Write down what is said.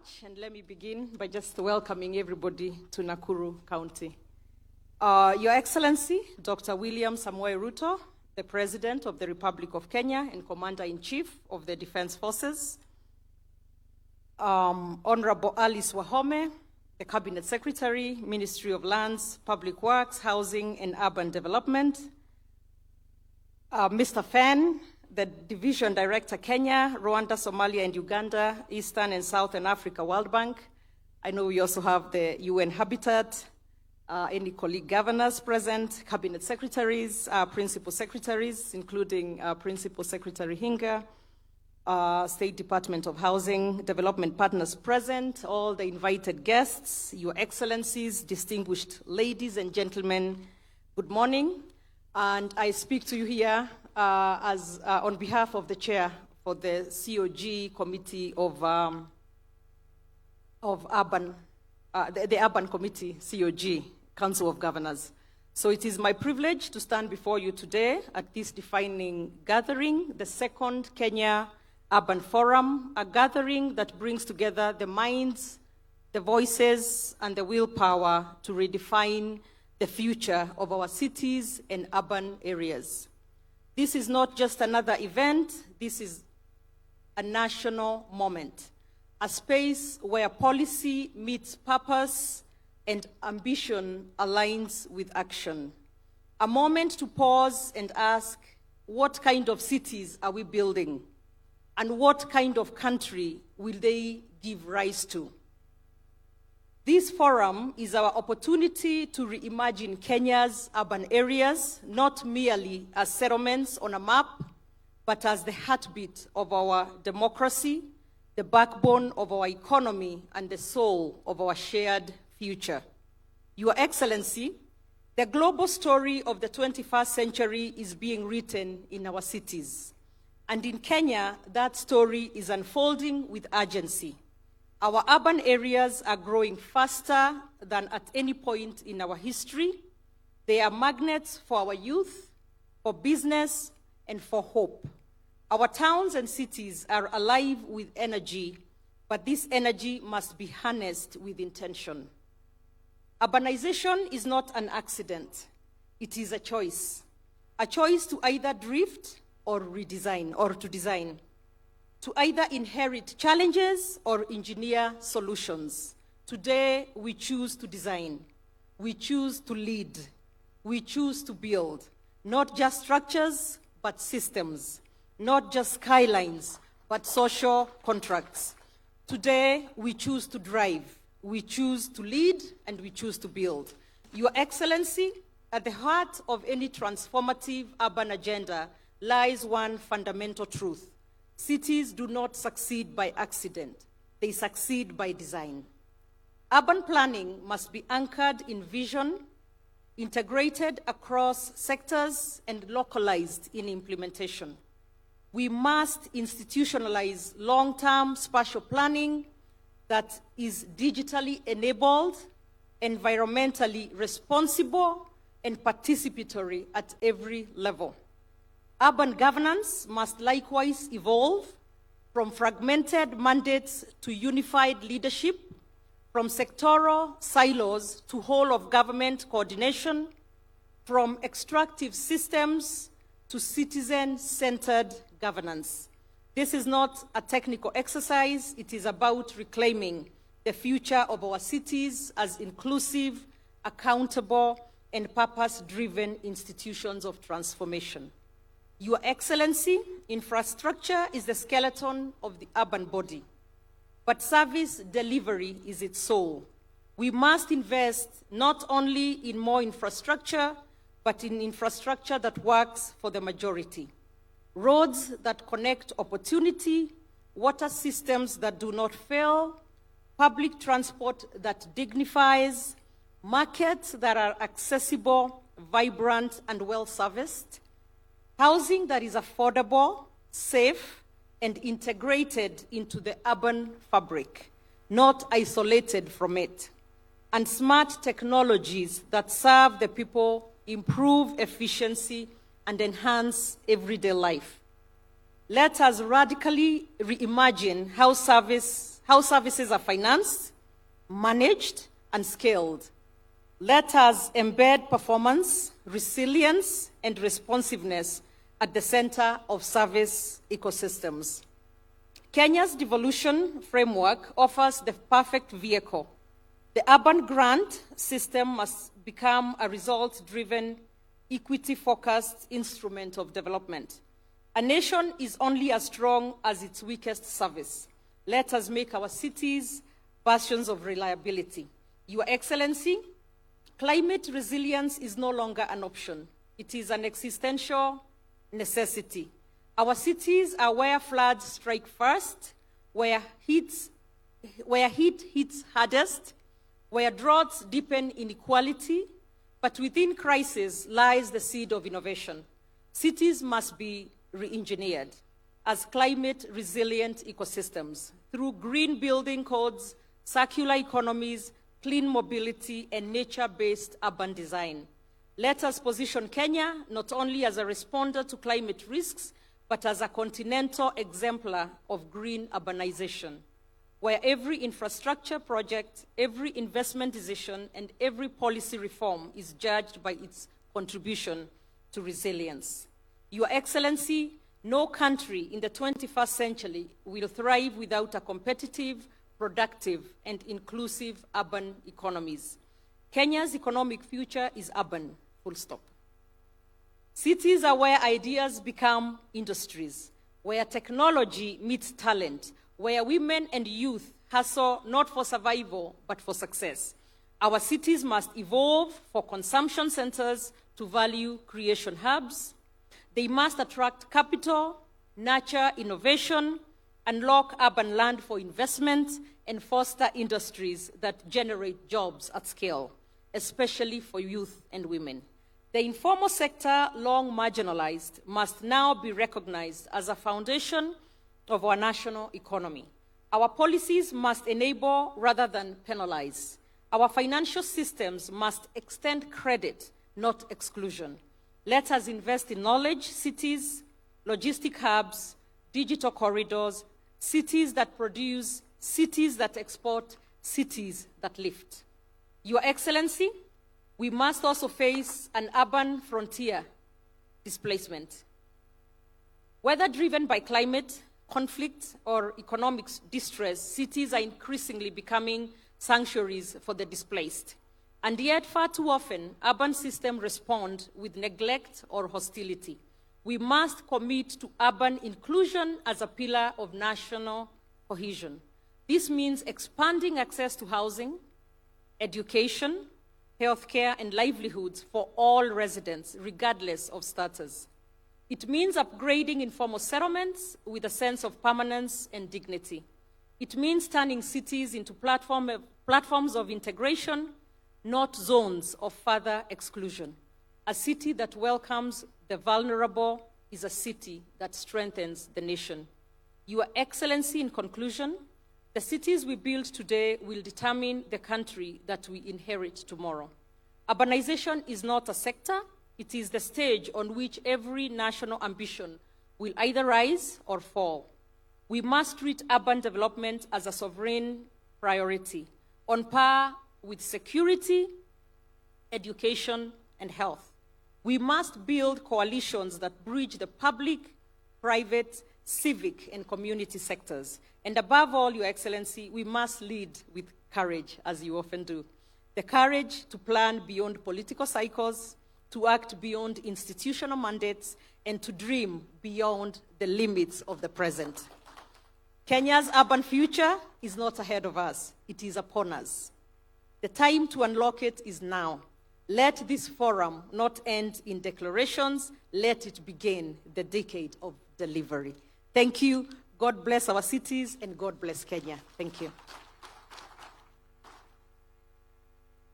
much, and let me begin by just welcoming everybody to Nakuru County. Your Excellency, Dr. William Samoei Ruto, the President of the Republic of Kenya and Commander-in-Chief of the Defense Forces, Honorable Alice Wahome, the Cabinet Secretary, Ministry of Lands, Public Works, Housing and Urban Development, Mr. Fenn, the Division Director, Kenya, Rwanda, Somalia, and Uganda, Eastern and Southern Africa, World Bank. I know we also have the UN Habitat, any colleague governors present, cabinet secretaries, principal secretaries, including Principal Secretary Hinga, State Department of Housing, Development partners present, all the invited guests, Your Excellencies, distinguished ladies and gentlemen, good morning. And I speak to you here on behalf of the chair for the COG Committee of Urban, the Urban Committee, COG, Council of Governors. So it is my privilege to stand before you today at this defining gathering, the second Kenya Urban Forum, a gathering that brings together the minds, the voices, and the willpower to redefine the future of our cities and urban areas. This is not just another event, this is a national moment, a space where policy meets purpose and ambition aligns with action. A moment to pause and ask, what kind of cities are we building? And what kind of country will they give rise to? This forum is our opportunity to reimagine Kenya's urban areas, not merely as settlements on a map, but as the heartbeat of our democracy, the backbone of our economy, and the soul of our shared future. Your Excellency, the global story of the 21st century is being written in our cities. And in Kenya, that story is unfolding with urgency. Our urban areas are growing faster than at any point in our history. They are magnets for our youth, for business, and for hope. Our towns and cities are alive with energy, but this energy must be harnessed with intention. Urbanization is not an accident. It is a choice to either drift or redesign, or to design, to either inherit challenges or engineer solutions. Today, we choose to design. We choose to lead. We choose to build, not just structures, but systems, not just skylines, but social contracts. Today, we choose to drive. We choose to lead, and we choose to build. Your Excellency, at the heart of any transformative urban agenda lies one fundamental truth. Cities do not succeed by accident. They succeed by design. Urban planning must be anchored in vision, integrated across sectors, and localized in implementation. We must institutionalize long-term spatial planning that is digitally enabled, environmentally responsible, and participatory at every level. Urban governance must likewise evolve from fragmented mandates to unified leadership, from sectoral silos to whole-of-government coordination, from extractive systems to citizen-centered governance. This is not a technical exercise. It is about reclaiming the future of our cities as inclusive, accountable, and purpose-driven institutions of transformation. Your Excellency, infrastructure is the skeleton of the urban body, but service delivery is its soul. We must invest not only in more infrastructure, but in infrastructure that works for the majority. Roads that connect opportunity, water systems that do not fail, public transport that dignifies, markets that are accessible, vibrant, and well-serviced, housing that is affordable, safe, and integrated into the urban fabric, not isolated from it, and smart technologies that serve the people, improve efficiency, and enhance everyday life. Let us radically reimagine how service how services are financed, managed, and scaled. Let us embed performance, resilience, and responsiveness at the center of service ecosystems. Kenya's devolution framework offers the perfect vehicle. The urban grant system must become a results-driven, equity-focused instrument of development. A nation is only as strong as its weakest service. Let us make our cities bastions of reliability. Your Excellency, climate resilience is no longer an option. It is an existential necessity. Our cities are where floods strike first, where heat hits hardest, where droughts deepen inequality, but within crisis lies the seed of innovation. Cities must be re-engineered as climate-resilient ecosystems through green building codes, circular economies, clean mobility, and nature-based urban design. Let us position Kenya not only as a responder to climate risks, but as a continental exemplar of green urbanization, where every infrastructure project, every investment decision, and every policy reform is judged by its contribution to resilience. Your Excellency, no country in the 21st century will thrive without a competitive, productive, and inclusive urban economies. Kenya's economic future is urban, full stop. Cities are where ideas become industries, where technology meets talent, where women and youth hustle not for survival, but for success. Our cities must evolve for consumption centers to value creation hubs. They must attract capital, nurture innovation, unlock urban land for investment, and foster industries that generate jobs at scale, especially for youth and women. The informal sector, long marginalized, must now be recognized as a foundation of our national economy. Our policies must enable rather than penalize. Our financial systems must extend credit, not exclusion. Let us invest in knowledge cities, logistic hubs, digital corridors, cities that produce, cities that export, cities that lift. Your Excellency, we must also face an urban frontier displacement. Whether driven by climate, conflict, or economic distress, cities are increasingly becoming sanctuaries for the displaced. And yet, far too often, urban systems respond with neglect or hostility. We must commit to urban inclusion as a pillar of national cohesion. This means expanding access to housing, education, healthcare, and livelihoods for all residents, regardless of status. It means upgrading informal settlements with a sense of permanence and dignity. It means turning cities into platforms of integration, not zones of further exclusion. A city that welcomes the vulnerable is a city that strengthens the nation. Your Excellency, in conclusion, the cities we build today will determine the country that we inherit tomorrow. Urbanization is not a sector, it is the stage on which every national ambition will either rise or fall. We must treat urban development as a sovereign priority, on par with security, education, and health. We must build coalitions that bridge the public, private, civic, and community sectors. And above all, Your Excellency, we must lead with courage, as you often do. The courage to plan beyond political cycles, to act beyond institutional mandates, and to dream beyond the limits of the present. Kenya's urban future is not ahead of us, it is upon us. The time to unlock it is now. Let this forum not end in declarations, let it begin the decade of delivery. Thank you. God bless our cities and God bless Kenya. Thank you.